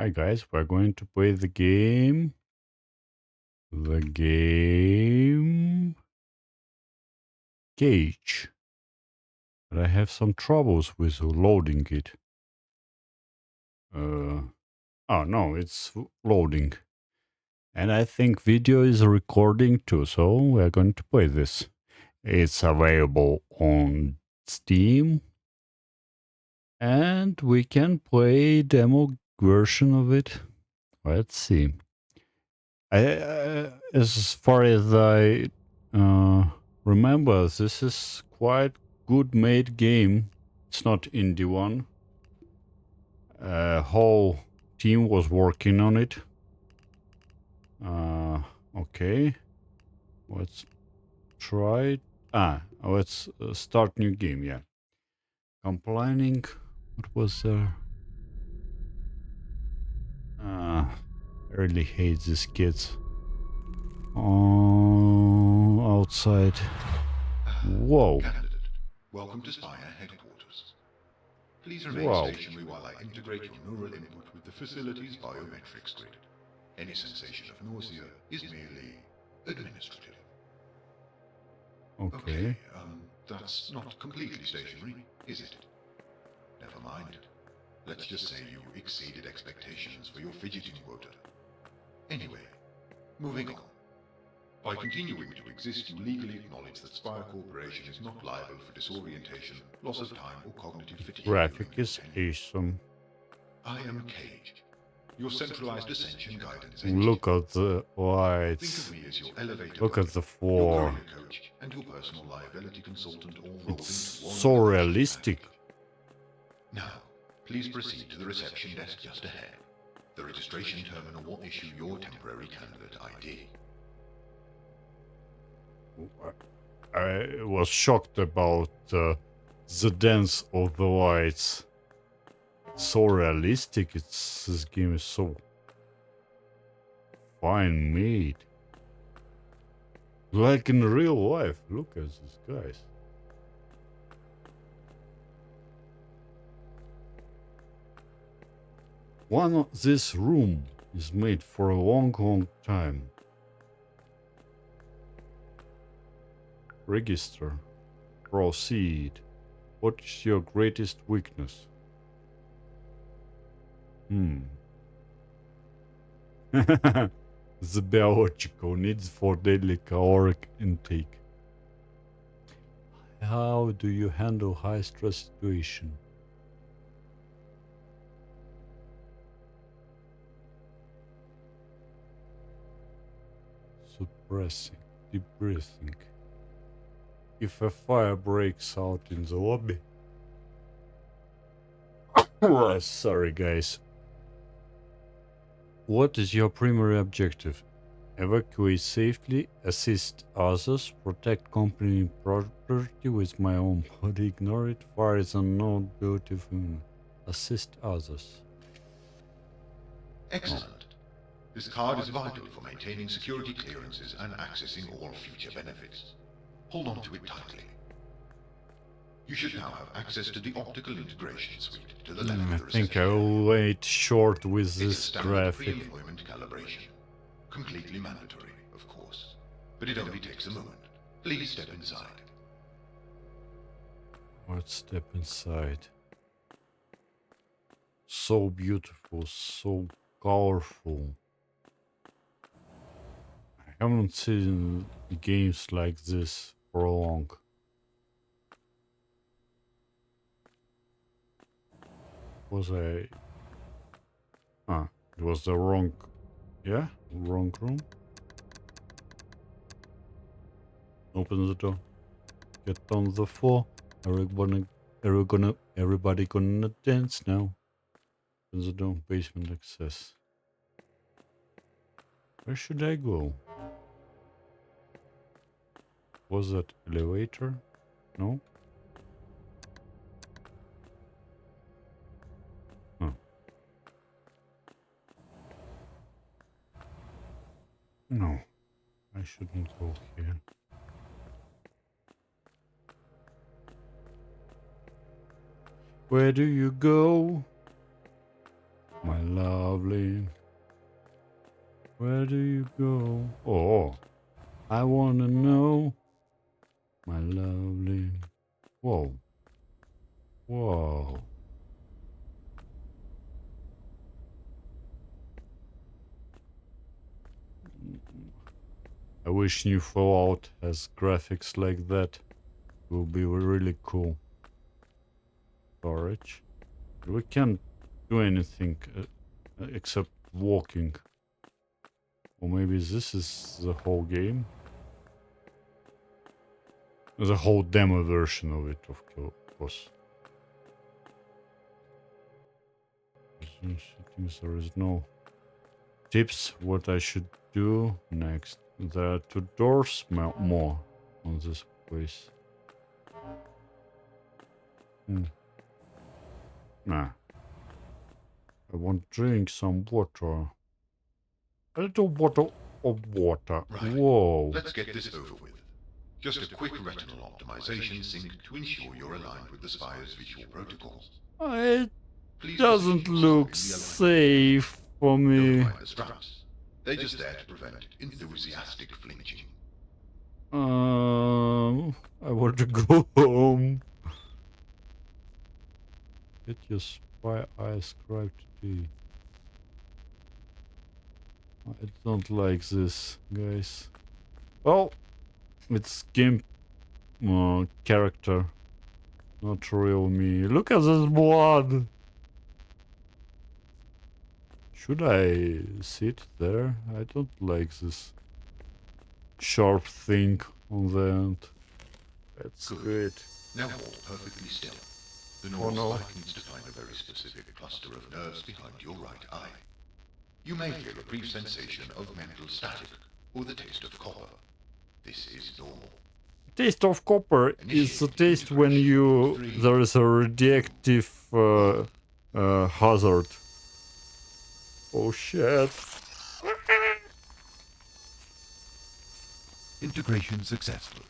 Hi guys, we're going to play the game. The game C.A.G.E. But I have some troubles with loading it. Oh no, it's loading. And I think video is recording too, so we're going to play this. It's available on Steam. And we can play demo version of it. Let's see. As far as I remember, this is quite good made game. It's not indie one. Whole team was working on it. Okay, let's try. Let's start new game. Yeah, complaining. What was there? I really hate these kids. Outside. Whoa. Candidate, welcome to Spire headquarters. Please remain Wow. stationary while I integrate your neural input with the facility's biometrics grid. Any sensation of nausea is merely administrative. Okay. That's not completely stationary, is it? Never mind. Let's just say you exceeded expectations for your fidgeting quota. Anyway, moving on. By continuing to exist, you legally acknowledge that Spire Corporation is not liable for disorientation, loss of time, or cognitive fatigue Graphic during your is tenure. awesome. I am C.A.G.E, your centralized ascension guidance Look entity. at the Think of lights. me as your elevator Look at buddy, the your floor. career coach, and your personal liability consultant all It's rolled into one so efficient realistic. package. Now, please proceed to the reception desk just ahead. The registration terminal will issue your temporary candidate ID. I was shocked about the dance of the lights. So realistic. This game is so fine made. Like in real life. Look at these guys. One of this room is made for a long time. Register. Proceed. What is your greatest weakness? The biological needs for daily caloric intake. How do you handle high stress situation? Suppressing, deep breathing. If a fire breaks out in the lobby. Sorry guys. What is your primary objective? Evacuate safely, assist others, protect company property with my own body, ignore it, fire is a not beautiful. Assist others. Excellent. This card is vital for maintaining security clearances and accessing all future benefits. Hold on to it tightly. You should now have access to the optical integration suite to the left I of the think reception I'll area. wait short with It's a this standard graphic. pre-employment calibration. Completely mandatory, of course. But it only takes a moment. Please step inside. Let's step inside. So beautiful, so colorful. I haven't seen games like this for long. Was I... it was the wrong... Yeah? Wrong room? Open the door. Get on the floor. Everybody gonna dance now. Open the door. Basement access. Where should I go? Was that elevator? No? Huh. No. I shouldn't go here. Where do you go? My lovely. Where do you go? Oh, I wanna know, my lovely. Whoa, whoa. I wish new Fallout has graphics like that. It will be really cool. Storage. We can't do anything except walking. Or maybe this is the whole game. The whole demo version of it, of course. Settings, there is no tips what I should do next. There are two doors more on this place. Nah. I want to drink some water. A little bottle of water. Right. Whoa. Let's get this over with. Just a quick retinal optimization sync to ensure you're aligned with the Spire's visual protocols. It Please doesn't proceed look slowly in the alignment. safe for Don't me. mind the straps. They're just there to prevent enthusiastic flinching. I want to go home. Get your spy eye scribed today. I don't like this, guys. Well, it's game character, not real me. Look at this blood. Should I sit there? I don't like this sharp thing on the end. Let's do it. Now hold perfectly still. The Oh, neural no. spike needs to find a very specific cluster of nerves behind your right eye. You may feel a brief sensation of mental static, or the taste of copper. This is normal. Taste of copper is the taste when there is a radioactive hazard. Oh shit. Integration successful.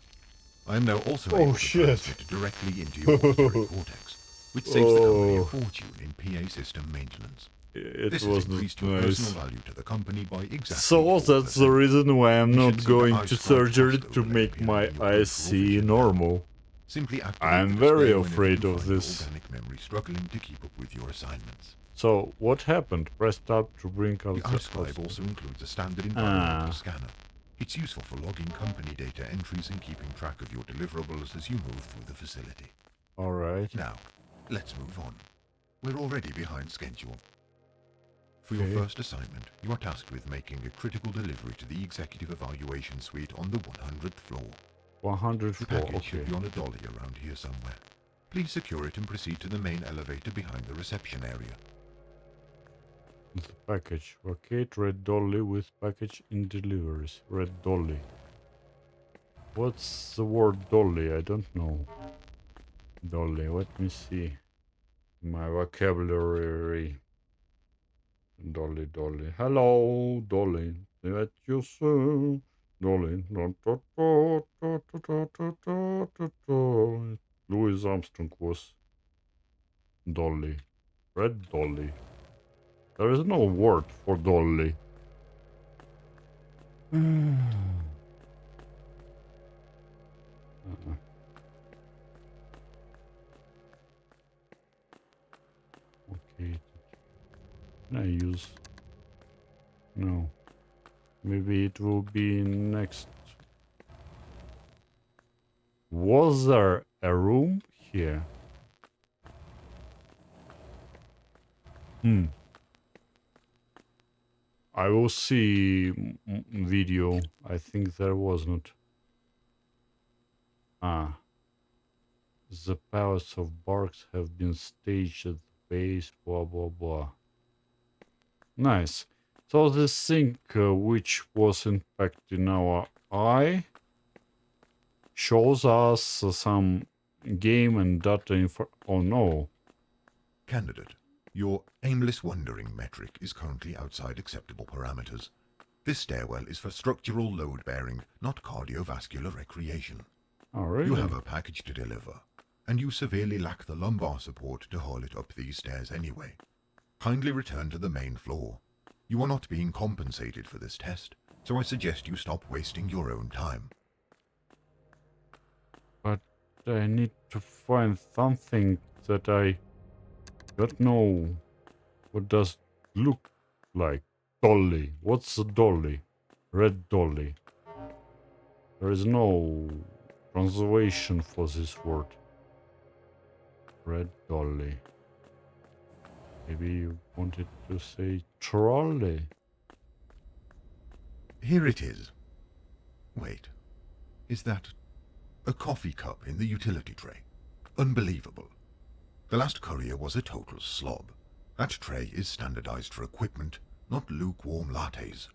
I am now also Oh, able to shit. transmit directly into your auditory cortex, which saves the company a fortune in PA system maintenance. It This was has not increased your nice. personal value to the company by exactly So 4%. that's the reason why I'm You should not see going the to eyes surgery bright to past make overlay my appearing in your eyes peripheral see vision. normal. Simply activate I'm the very display whenever afraid you of find your this. organic memory struggling to keep up with your assignments. So what happened? Press tab to bring out The the iScribe also includes a standard environmental scanner. It's useful for logging company data entries and keeping track of your deliverables as you move through the facility. Alright. Now, let's move on. We're already behind schedule. For your Okay. first assignment, you are tasked with making a critical delivery to the Executive Evaluation Suite on the 100th floor. 104, The package okay. should be on a dolly around here somewhere. Please secure it and proceed to the main elevator behind the reception area. The package. Locate red dolly with package in deliveries. Red dolly. What's the word dolly? I don't know. Dolly, let me see. My vocabulary. Dolly, dolly. Hello, dolly. That you say. Dolly. Louis Armstrong was dolly. Red dolly. There is no word for dolly. Okay. Can I use? No. Maybe it will be next. Was there a room here? I will see video. I think there wasn't. Ah. The pallets of barks have been staged at the base, blah blah blah. Nice. So this thing which was impacting our eye shows us some game and data info. Oh no. Candidate, your aimless wandering metric is currently outside acceptable parameters. This stairwell is for structural load bearing, not cardiovascular recreation. Oh really? You have a package to deliver, and you severely lack the lumbar support to haul it up these stairs anyway. Kindly return to the main floor. You are not being compensated for this test, so I suggest you stop wasting your own time. But I need to find something that I don't know what does look like. Dolly. What's a dolly? Red dolly. There is no translation for this word. Red dolly. Maybe you wanted to say trolley. Here it is. Wait, is that a coffee cup in the utility tray? Unbelievable. The last courier was a total slob. That tray is standardized for equipment, not lukewarm lattes.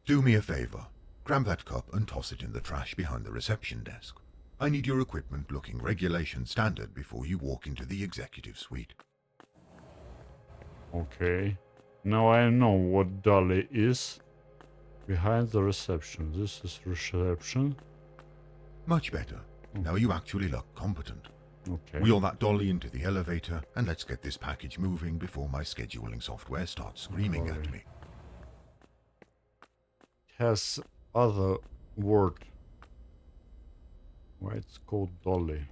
Do me a favor. Grab that cup and toss it in the trash behind the reception desk. I need your equipment looking regulation standard before you walk into the executive suite. Okay. Now I know what dolly is. Behind the reception. This is reception. Much better. Now you actually look competent. Okay. Wheel that dolly into the elevator and let's get this package moving before my scheduling software starts screaming at me. Has other word. Why it's called dolly?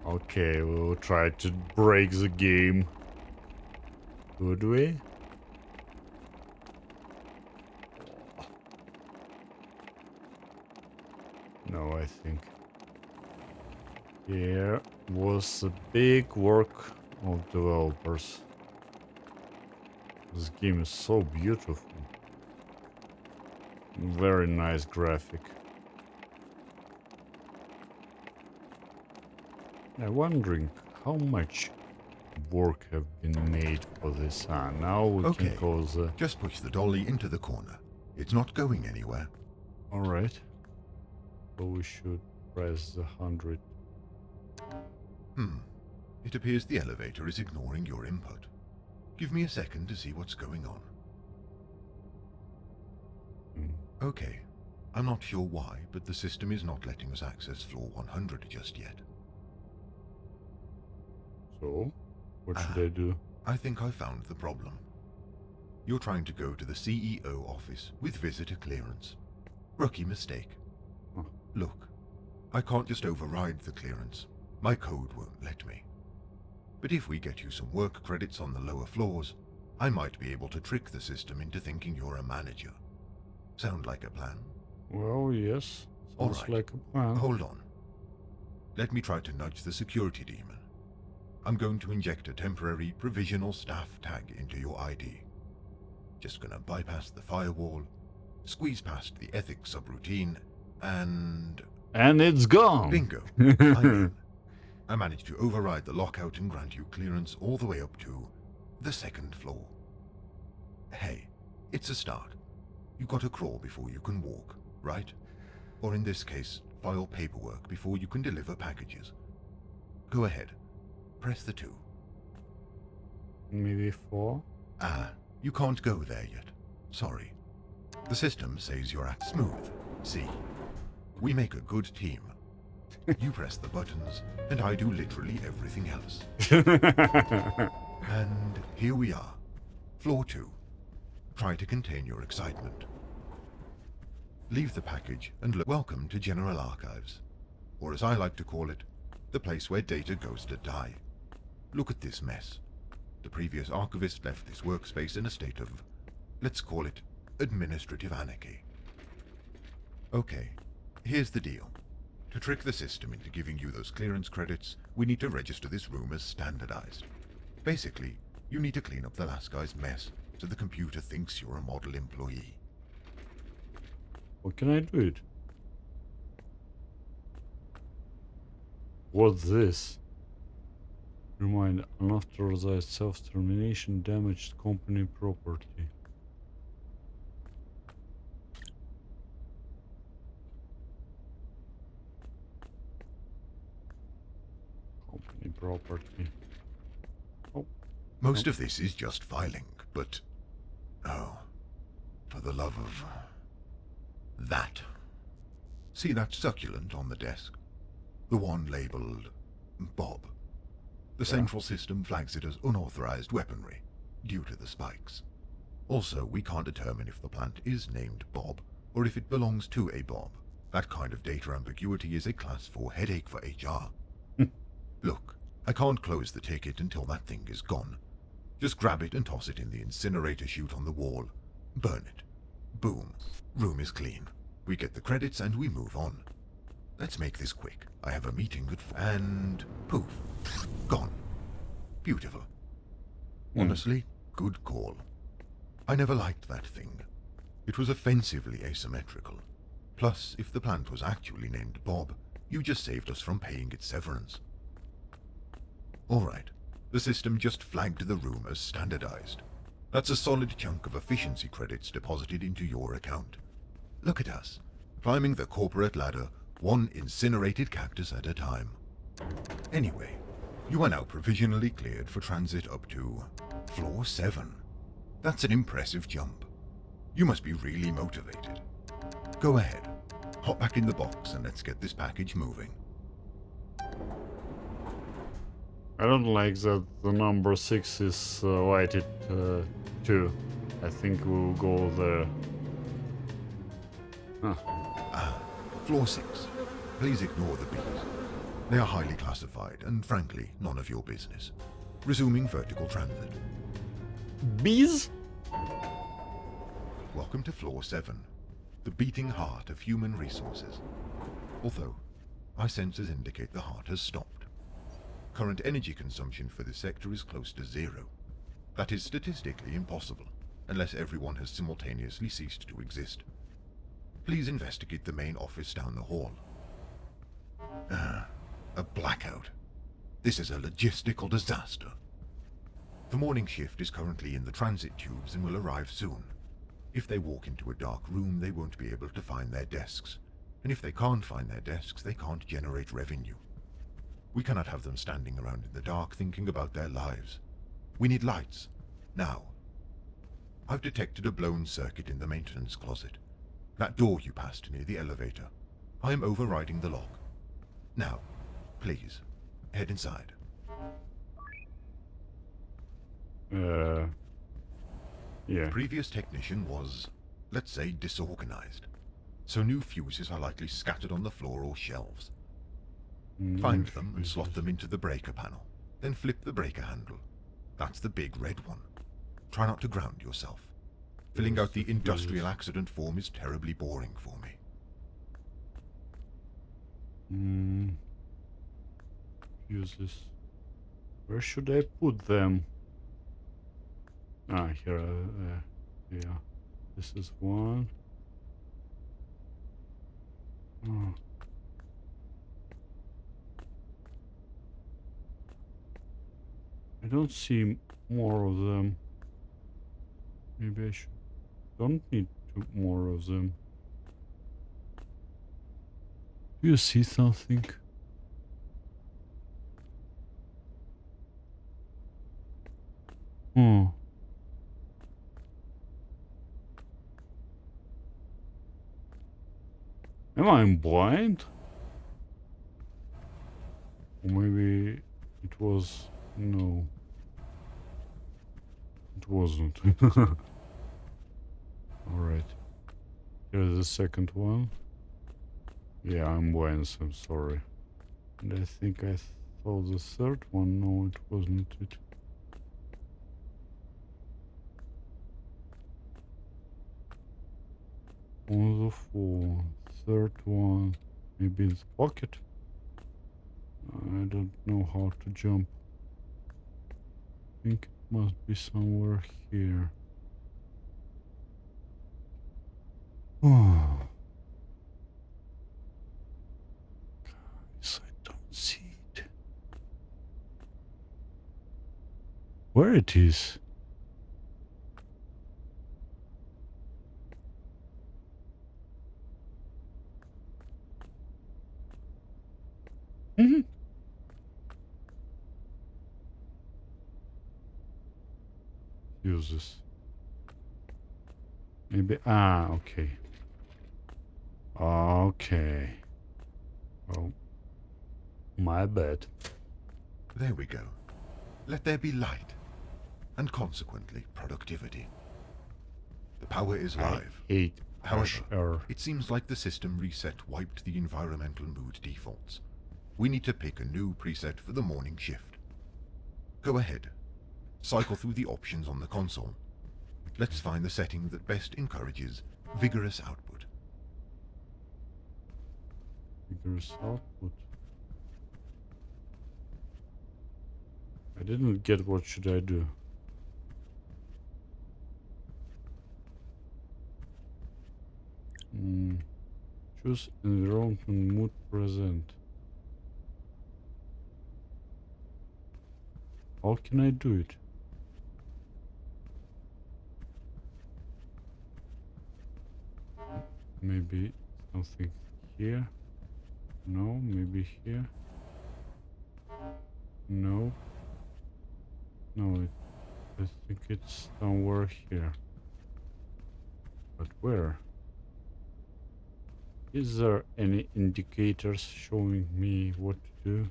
Okay, we'll try to break the game. Would we? No, I think. Here was a big work of developers. This game is so beautiful. Very nice graphic. I'm wondering how much work have been made for this. Now we Okay, can call the... just push the dolly into the corner. It's not going anywhere. Alright. So we should press the 100. It appears the elevator is ignoring your input. Give me a second to see what's going on. Okay. I'm not sure why, but the system is not letting us access floor 100 just yet. So, what should I do? I think I found the problem. You're trying to go to the CEO office with visitor clearance. Rookie mistake. Huh. Look, I can't just override the clearance. My code won't let me. But if we get you some work credits on the lower floors, I might be able to trick the system into thinking you're a manager. Sound like a plan? Well, yes. All Sounds right. like a plan. Hold on. Let me try to nudge the security demon. I'm going to inject a temporary provisional staff tag into your ID. Just gonna bypass the firewall, squeeze past the ethics subroutine, and... And it's gone! Bingo! I'm in. I managed to override the lockout and grant you clearance all the way up to the second floor. Hey, it's a start. You gotta crawl before you can walk, right? Or in this case, file paperwork before you can deliver packages. Go ahead. Press the 2. Maybe 4? You can't go there yet. Sorry. The system says you're at smooth. See? We make a good team. You press the buttons, and I do literally everything else. And here we are. Floor 2. Try to contain your excitement. Leave the package and welcome to General Archives. Or as I like to call it, the place where data goes to die. Look at this mess. The previous archivist left this workspace in a state of, let's call it, administrative anarchy. Okay, here's the deal. To trick the system into giving you those clearance credits, we need to register this room as standardized. Basically, you need to clean up the last guy's mess so the computer thinks you're a model employee. What can I do it? What's this? Remind unauthorized self-termination damaged company property. Company property. Oh. Most of this is just filing, but... oh, for the love of... that. See that succulent on the desk? The one labeled Bob. The central system flags it as unauthorized weaponry, due to the spikes. Also, we can't determine if the plant is named Bob, or if it belongs to a Bob. That kind of data ambiguity is a Class 4 headache for HR. Look, I can't close the ticket until that thing is gone. Just grab it and toss it in the incinerator chute on the wall. Burn it. Boom. Room is clean. We get the credits and we move on. Let's make this quick. I have a meeting and poof. Gone. Beautiful. Honestly, good call. I never liked that thing. It was offensively asymmetrical. Plus, if the plant was actually named Bob, you just saved us from paying its severance. Alright, the system just flagged the room as standardized. That's a solid chunk of efficiency credits deposited into your account. Look at us, climbing the corporate ladder, one incinerated cactus at a time. Anyway, you are now provisionally cleared for transit up to floor 7. That's an impressive jump. You must be really motivated. Go ahead, hop back in the box and let's get this package moving. I don't like that the number 6 is lighted too. I think we'll go there. Floor 6. Please ignore the bees. They are highly classified and, frankly, none of your business. Resuming vertical transit. Bees? Welcome to Floor 7, the beating heart of human resources. Although, my sensors indicate the heart has stopped. Current energy consumption for this sector is close to 0. That is statistically impossible, unless everyone has simultaneously ceased to exist. Please investigate the main office down the hall. A blackout. This is a logistical disaster. The morning shift is currently in the transit tubes and will arrive soon. If they walk into a dark room, they won't be able to find their desks. And if they can't find their desks, they can't generate revenue. We cannot have them standing around in the dark thinking about their lives. We need lights. Now. I've detected a blown circuit in the maintenance closet. That door you passed near the elevator. I am overriding the lock. Now, please, head inside. Yeah. Previous technician was, let's say, disorganized. So new fuses are likely scattered on the floor or shelves. Find them and slot them into the breaker panel. Then flip the breaker handle. That's the big red one. Try not to ground yourself. Filling out the industrial accident form is terribly boring for me. Fuses. Where should I put them? Ah, here. Yeah. This is one. Oh. I don't see more of them. Maybe I should. Don't need more of them. Do you see something? Hmm. Am I blind? Or maybe it was... No. It wasn't. Alright. Here's the second one. Yeah, I'm blind, so I'm sorry. And I think I saw the third one. No, it wasn't it. On the floor. Third one. Maybe in the pocket? I don't know how to jump. I think it must be somewhere here. Oh. Guys, I don't see it. Where it is? Use this. Maybe. Ah, okay. Okay. Oh. My bad. There we go. Let there be light, and consequently productivity. The power is I live. hate However, air. it seems like the system reset wiped the environmental mood defaults. We need to pick a new preset for the morning shift. Go ahead. Cycle through the options on the console. Let's find the setting that best encourages vigorous output. Vigorous output. I didn't get what should I do. Choose environment mood present. How can I do it? Maybe something here. No, maybe here. No. No, I think it's somewhere here. But where? Is there any indicators showing me what to do?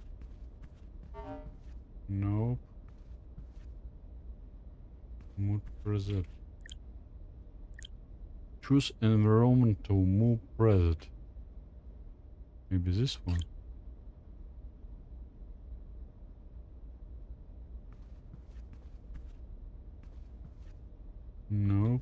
Nope. Mood preset. Choose environment to move preset. Maybe this one. Nope.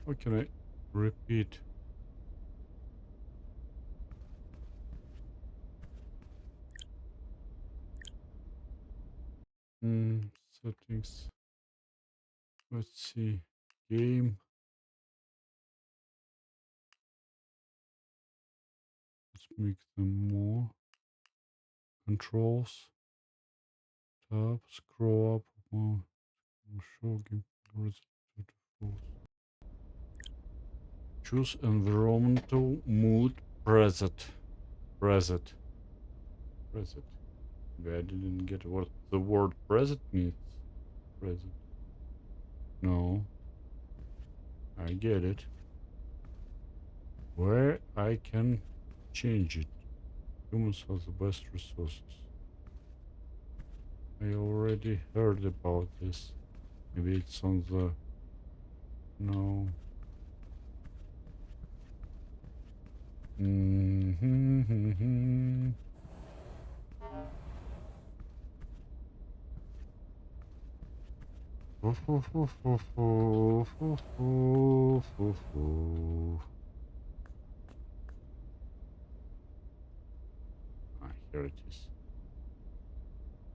How can I repeat? Settings. Let's see. Game. Let's make them more. Controls. Tab. Scroll up. More. Show game. Choose environmental mood preset. Preset. Preset. Maybe I didn't get what the word preset means. Preset. No. I get it. Where I can change it. Humans have the best resources. I already heard about this. Maybe it's on the... No. Here it is.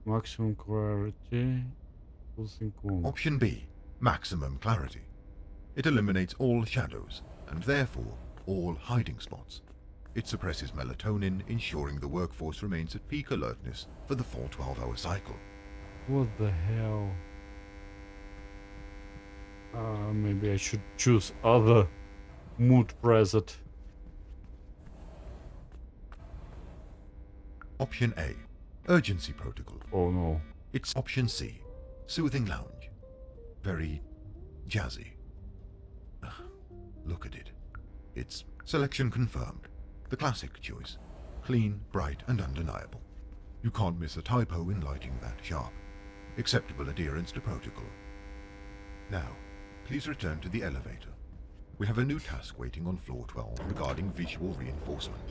Maximum clarity. Option B, maximum clarity. It eliminates all shadows, and therefore all hiding spots. It suppresses melatonin, ensuring the workforce remains at peak alertness for the full 12-hour cycle. What the hell? Maybe I should choose other mood preset. Option A, urgency protocol. Oh no. It's option C, soothing lounge. Very jazzy. Ugh, look at it. It's selection confirmed. The classic choice. Clean, bright, and undeniable. You can't miss a typo in lighting that sharp. Acceptable adherence to protocol. Now, please return to the elevator. We have a new task waiting on floor 12 regarding visual reinforcement.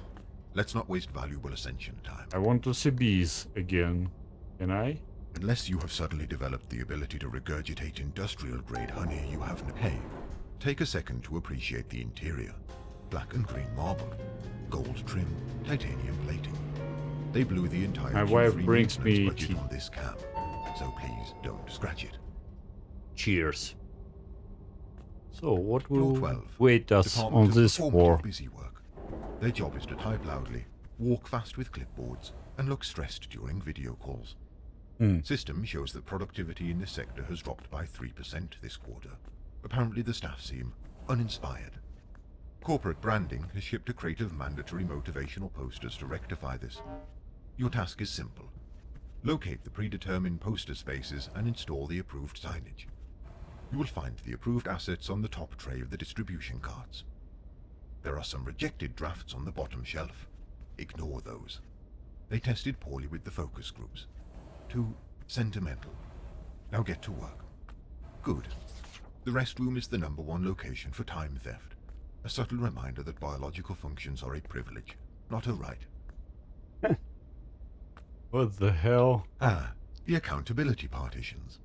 Let's not waste valuable ascension time. I want to see bees again. Can I? Unless you have suddenly developed the ability to regurgitate industrial-grade honey, you have no... Hey, take a second to appreciate the interior. Black and green marble, gold trim, titanium plating. They blew the entire My wife Q3 brings maintenance me budget tea. on this cam, so please don't scratch it. Cheers. So what Floor will 12. wait us Department on of this Performative floor? busy work. Their job is to type loudly, walk fast with clipboards, and look stressed during video calls. System shows that productivity in this sector has dropped by 3% this quarter. Apparently the staff seem uninspired. Corporate branding has shipped a crate of mandatory motivational posters to rectify this. Your task is simple. Locate the predetermined poster spaces and install the approved signage. You will find the approved assets on the top tray of the distribution carts. There are some rejected drafts on the bottom shelf. Ignore those. They tested poorly with the focus groups. Too sentimental. Now get to work. Good. The restroom is the #1 location for time theft. A subtle reminder that biological functions are a privilege, not a right. What the hell? The accountability partitions.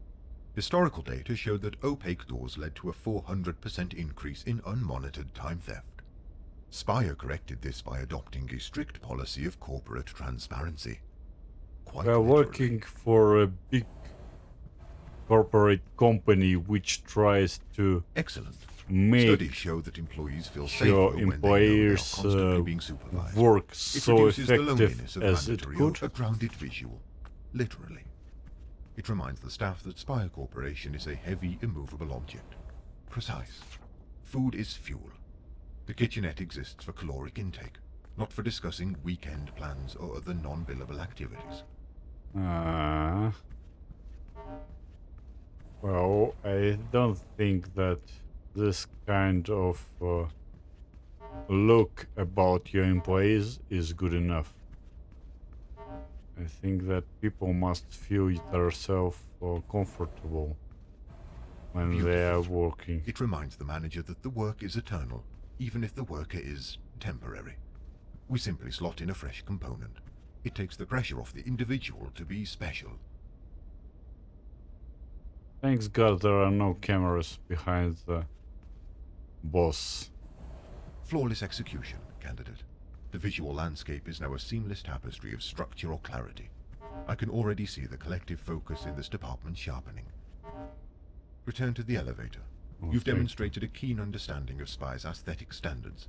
Historical data showed that opaque doors led to a 400% increase in unmonitored time theft. Spire corrected this by adopting a strict policy of corporate transparency. Quite We're literally. working for a big corporate company which tries to Excellent. make Studies show that employees feel safer your when they know they are employers constantly being supervised. work It so reduces the effective loneliness of as it mandatory could. a grounded visual. Literally. It reminds the staff that Spire Corporation is a heavy, immovable object. Precise. Food is fuel. The kitchenette exists for caloric intake, not for discussing weekend plans or other non-billable activities. Well, I don't think that this kind of look about your employees is good enough. I think that people must feel themselves comfortable when they are working. It reminds the manager that the work is eternal, even if the worker is temporary. We simply slot in a fresh component. It takes the pressure off the individual to be special. Thanks God there are no cameras behind the boss. Flawless execution, candidate. The visual landscape is now a seamless tapestry of structural clarity. I can already see the collective focus in this department sharpening. Return to the elevator. You've demonstrated a keen understanding of Spy's aesthetic standards.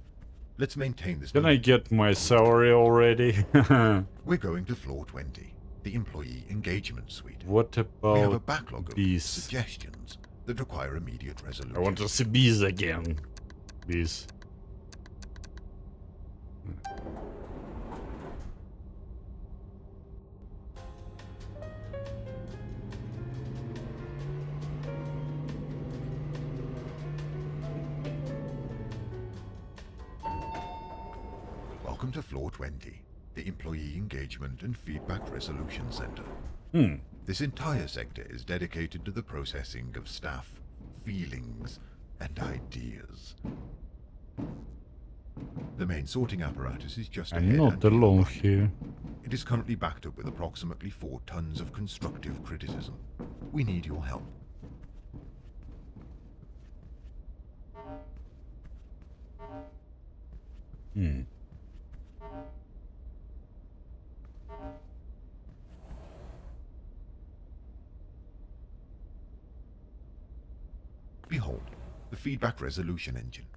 Let's maintain this. Can I get my salary already? We're going to floor 20, the employee engagement suite. What We have a about backlog of bees? suggestions that require immediate resolution. I want to see bees again. Bees. Welcome to floor 20, the Employee Engagement and Feedback Resolution Center. This entire sector is dedicated to the processing of staff feelings and ideas. The main sorting apparatus is just ahead. I'm not and to your alone right. here. It is currently backed up with approximately 4 tons of constructive criticism. We need your help. Behold, the feedback resolution engine.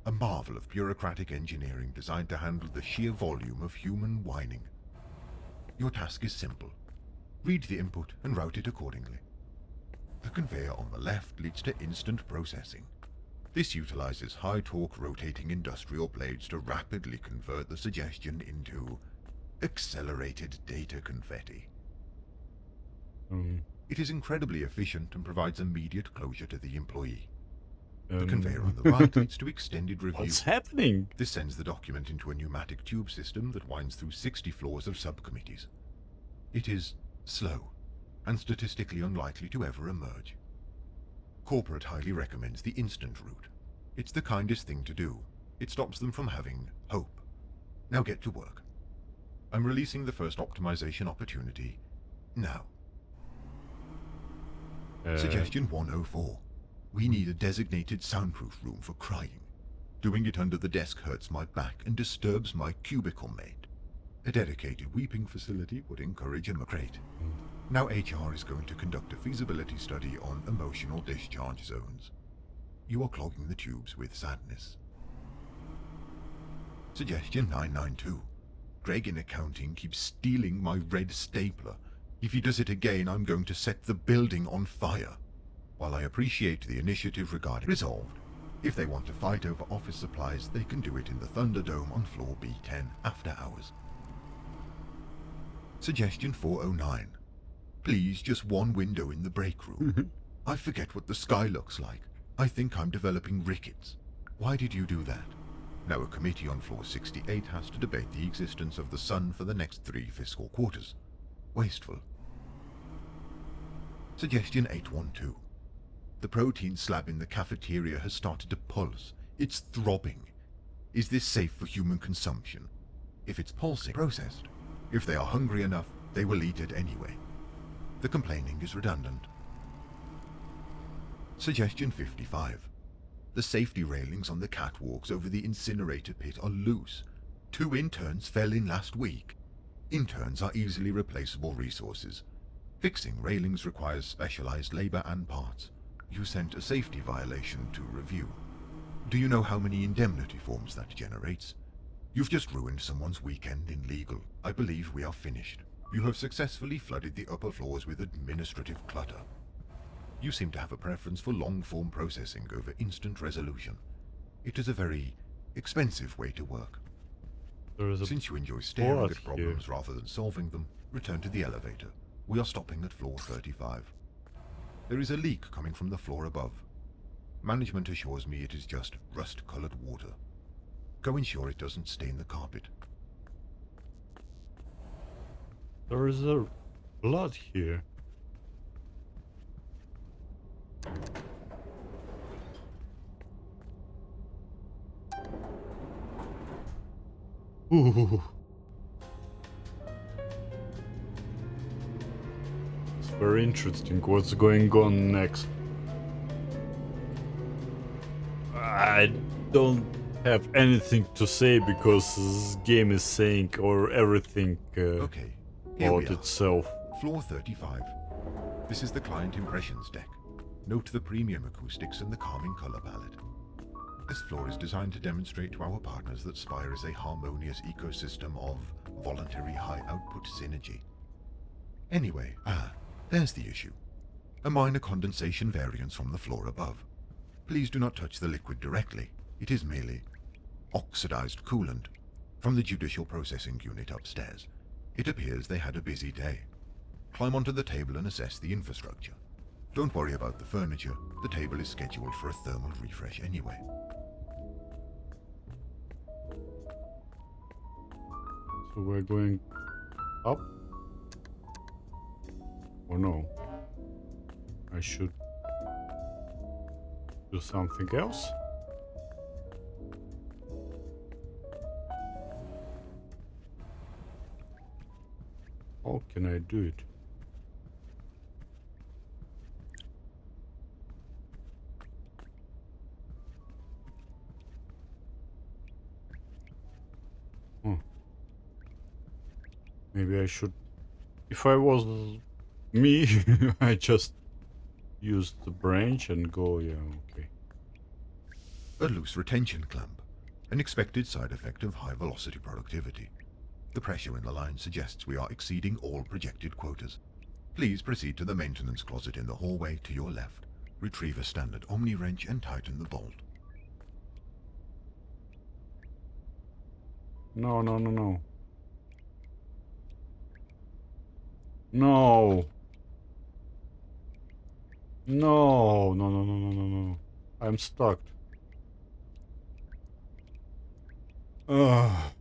A marvel of bureaucratic engineering designed to handle the sheer volume of human whining. Your task is simple. Read the input and route it accordingly. The conveyor on the left leads to instant processing. This utilizes high-torque rotating industrial blades to rapidly convert the suggestion into accelerated data confetti. It is incredibly efficient and provides immediate closure to the employee. The conveyor on the right leads to extended review. What's happening? This sends the document into a pneumatic tube system that winds through 60 floors of subcommittees. It is slow and statistically unlikely to ever emerge. Corporate highly recommends the instant route. It's the kindest thing to do. It stops them from having hope. Now get to work. I'm releasing the first optimization opportunity now. Suggestion 104. We need a designated soundproof room for crying. Doing it under the desk hurts my back and disturbs my cubicle mate. A dedicated weeping facility would encourage a great. Now HR is going to conduct a feasibility study on emotional discharge zones. You are clogging the tubes with sadness. Suggestion 992. Greg in accounting keeps stealing my red stapler. If he does it again, I'm going to set the building on fire. While I appreciate the initiative regarding resolved, if they want to fight over office supplies, they can do it in the Thunderdome on floor B10 after hours. Suggestion 409. Please, just one window in the break room. I forget what the sky looks like. I think I'm developing rickets. Why did you do that? Now a committee on floor 68 has to debate the existence of the sun for the next 3 fiscal quarters. Wasteful. Suggestion 812. The protein slab in the cafeteria has started to pulse. It's throbbing. Is this safe for human consumption? If it's pulsing, processed. If they are hungry enough, they will eat it anyway. The complaining is redundant. Suggestion 55. The safety railings on the catwalks over the incinerator pit are loose. 2 interns fell in last week. Interns are easily replaceable resources. Fixing railings requires specialized labor and parts. You sent a safety violation to review. Do you know how many indemnity forms that generates? You've just ruined someone's weekend in legal. I believe we are finished. You have successfully flooded the upper floors with administrative clutter. You seem to have a preference for long-form processing over instant resolution. It is a very expensive way to work. There is a Since you enjoy staring board at problems rather than solving them, return to the elevator. We are stopping at floor 35. There is a leak coming from the floor above. Management assures me it is just rust-colored water. Go ensure it doesn't stain the carpet. There is a blood here. Ooh. It's very interesting what's going on next. I don't have anything to say because this game is saying or everything Okay, here we about are. itself. Floor 35. This is the client impressions deck. Note the premium acoustics and the calming color palette. This floor is designed to demonstrate to our partners that Spire is a harmonious ecosystem of voluntary high-output synergy. Anyway, there's the issue. A minor condensation variance from the floor above. Please do not touch the liquid directly. It is merely oxidized coolant from the judicial processing unit upstairs. It appears they had a busy day. Climb onto the table and assess the infrastructure. Don't worry about the furniture. The table is scheduled for a thermal refresh anyway. So we're going up? Or no? I should do something else? How can I do it? Maybe I should... If I was me, I just use the branch and go, yeah, okay. A loose retention clamp, an expected side effect of high-velocity productivity. The pressure in the line suggests we are exceeding all projected quotas. Please proceed to the maintenance closet in the hallway to your left. Retrieve a standard Omni wrench and tighten the bolt. No, no, no, no. No. No, no, no, no, no, no, no. I'm stuck. Ugh.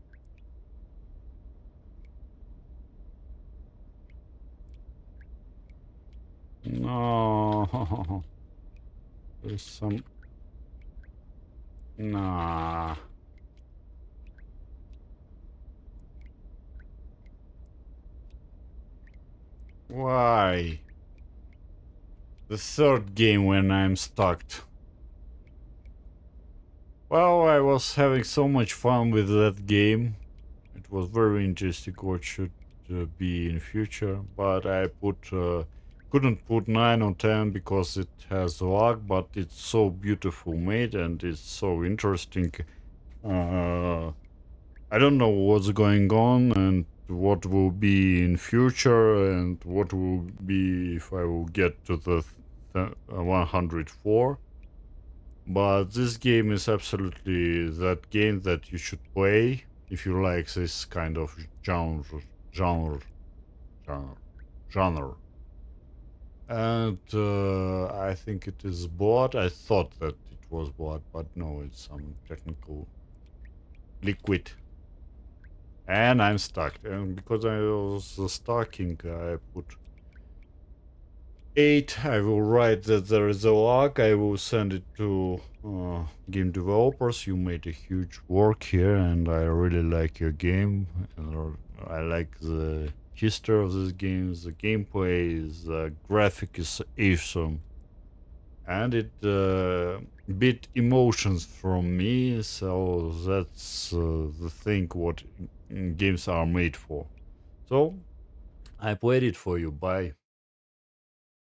No. There's some... Nah. Why? The third game when I'm stuck. Well, I was having so much fun with that game. It was very interesting what should be in future, but I couldn't put 9 or 10 because it has lag, but it's so beautiful made and it's so interesting. I don't know what's going on and what will be in future and what will be if I will get to the 104. But this game is absolutely that game that you should play if you like this kind of genre. And I think it is board. I thought that it was board, but no, it's some technical liquid. And I'm stuck. And because I was stucking, I put 8. I will write that there is a log. I will send it to game developers. You made a huge work here, and I really like your game. And I like the history of this game. The gameplay, the graphic is awesome, and it beat emotions from me. So that's the thing what games are made for. So I played it for you. Bye.